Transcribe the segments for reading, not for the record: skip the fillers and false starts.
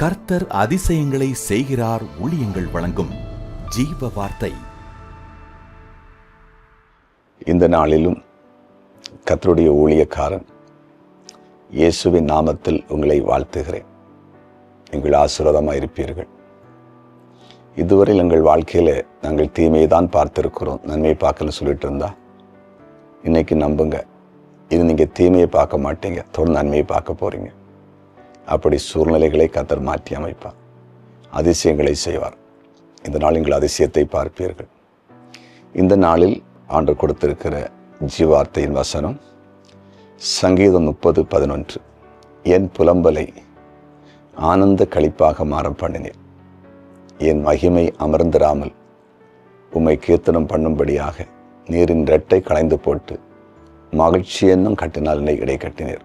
கர்த்தர் அதிசயங்களை செய்கிறார். ஊழியங்கள் வழங்கும் ஜீவ வார்த்தை. இந்த நாளிலும் கர்த்தருடைய ஊழியக்காரன் இயேசுவின் நாமத்தில் உங்களை வாழ்த்துகிறேன். நீங்கள் ஆசீர்வாதமாக இருப்பீர்கள். இதுவரையில் எங்கள் வாழ்க்கையில் நாங்கள் தீமையை தான் பார்த்துருக்கிறோம், நன்மையை பார்க்கல சொல்லிட்டு இருந்தா, இன்னைக்கு நம்புங்க, இது நீங்கள் தீமையை பார்க்க மாட்டீங்க, தொடர்ந்து நன்மையை பார்க்க போறீங்க. அப்படி சூழ்நிலைகளை கர்த்தர் மாற்றி அமைப்பார், அதிசயங்களை செய்வார். இந்த நாள் நீங்கள் அதிசயத்தை பார்ப்பீர்கள். இந்த நாளில் ஆண்டவர் கொடுத்திருக்கிற ஜீவார்த்தையின் வசனம் சங்கீதம் 30:11. என் புலம்பலை ஆனந்த களிப்பாக மாற பண்ணினீர், என் மகிமை அமர்ந்திராமல் உம்மை கீர்த்தனம் பண்ணும்படியாக நீரின் இரட்டை களைந்து போட்டு மகிழ்ச்சி என்னும் கட்டினால் என்னை இடை கட்டினீர்.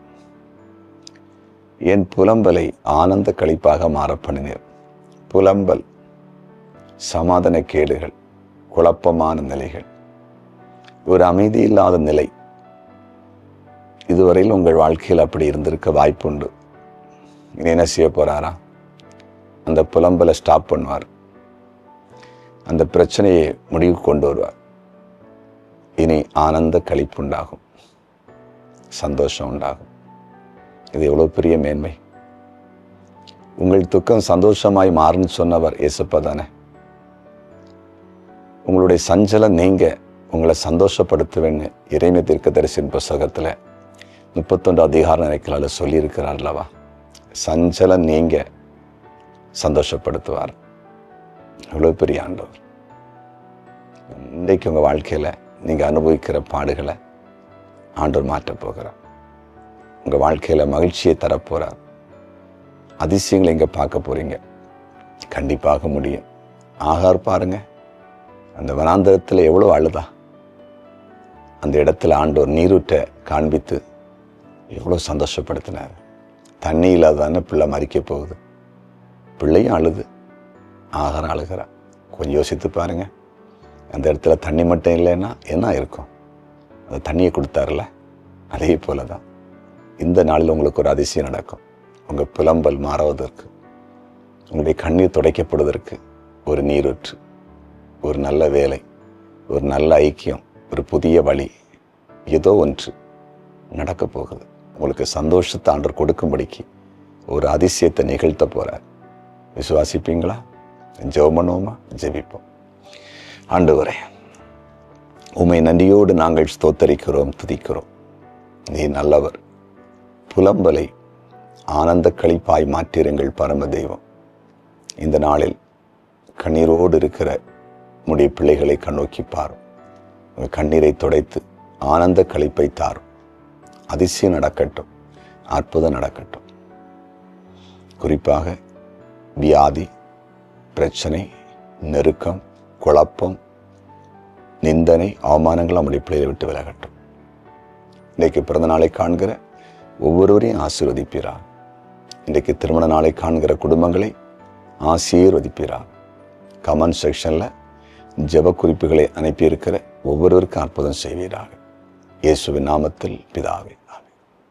என் புலம்பலை ஆனந்த களிப்பாக மாற பண்ணினீர். புலம்பல் சமாதான கேடுகள், குழப்பமான நிலைகள், ஒரு அமைதி இல்லாத நிலை. இதுவரையில் உங்கள் வாழ்க்கையில் அப்படி இருந்திருக்க வாய்ப்புண்டு. இனி என்ன செய்ய போறாரா? அந்த புலம்பலை ஸ்டாப் பண்ணுவார், அந்த பிரச்சனையை முடிவுக்கு கொண்டு வருவார். இனி ஆனந்த களிப்பு உண்டாகும், சந்தோஷம் உண்டாகும். இது எவ்வளவு பெரிய மேன்மை! உங்கள் துக்கம் சந்தோஷமாய் மாறுன்னு சொன்னவர் இயேசுப்பா தானே. உங்களுடைய சஞ்சலம் நீங்க உங்களை சந்தோஷப்படுத்துவேன்னு இறைமை தீர்க்கதரிசியின் புஸ்தகத்துல 31 அதிகாரம் நினைக்கலால சொல்லியிருக்கிறார் அல்லவா? சஞ்சலம் நீங்க சந்தோஷப்படுத்துவார். எவ்வளவு பெரிய ஆண்டவர்! இன்றைக்கு உங்க வாழ்க்கையில நீங்க அனுபவிக்கிற பாடுகளை ஆண்டவர் மாற்றப் போகிறார். உங்க வாழ்க்கையில மகிழ்ச்சியை தரப்போறார். அதிசயங்களை இங்க பார்க்க போறீங்க. கண்டிப்பாக முடியும். ஆகார் பாருங்க, அந்த வனாந்தரத்துல எவ்வளவு அழுதா, அந்த இடத்துல ஆண்டவர் நீரூற்றை காண்பித்து எவ்வளவு சந்தோஷப்படுத்தினார். தண்ணி இல்லாதானே பிள்ளை மறிக்க போகுது, பிள்ளையும் அழுது, ஆகாரம் அழுகிறா. கொஞ்சம் யோசித்து பாருங்க, அந்த இடத்துல தண்ணி மட்டும் இல்லைன்னா என்ன இருக்கும்? அந்த தண்ணியை கொடுத்தாருல, அதே போலதான் இந்த நாளில் உங்களுக்கு ஒரு அதிசயம் நடக்கும். உங்கள் புலம்பல் மாறுவதற்கு, உங்களுடைய கண்ணீர் துடைக்கப்படுவதற்கு ஒரு நீரூற்று, ஒரு நல்ல வேலை, ஒரு நல்ல ஐக்கியம், ஒரு புதிய வழி, ஏதோ ஒன்று நடக்க போகுது. உங்களுக்கு சந்தோஷத்தை ஆண்டவர் கொடுக்கும்படிக்கு ஒரு அதிசயத்தை நிகழ்த்த போறார். விசுவாசிப்பீங்களா? ஜெபம் பண்ணுவோமா? ஜெபிப்போம். ஆண்டவரே, உம்மை நன்றியோடு நாங்கள் ஸ்தோத்தரிக்கிறோம், துதிக்கிறோம். நீ நல்லவர். புலம்பலை ஆனந்த களிப்பாய் மாற்றிருங்கள் பரம தெய்வம். இந்த நாளில் கண்ணீரோடு இருக்கிற உம்முடைய பிள்ளைகளை கண்ணோக்கி பாரும். உங்கள் கண்ணீரை துடைத்து ஆனந்த களிப்பை தாரும். அதிசயம் நடக்கட்டும், அற்புதம் நடக்கட்டும். குறிப்பாக வியாதி, பிரச்சனை, நெருக்கம், குழப்பம், நிந்தனை, அவமானங்கள் நம்முடைய பிள்ளைகளை விட்டு விலகட்டும். இன்றைக்கு பிறந்த நாளை காண்கிற ஒவ்வொருவரையும் ஆசீர்வதிப்பீரா. இன்றைக்கு திருமண நாளை காண்கிற குடும்பங்களை ஆசீர்வதிப்பீரா. கமெண்ட் செக்ஷன்ல ஜெப குறிப்புகளை அனுப்பியிருக்கிற ஒவ்வொருவருக்கும் அற்புதம் செய்வீராக. இயேசுவின் நாமத்தில் பிதாவே.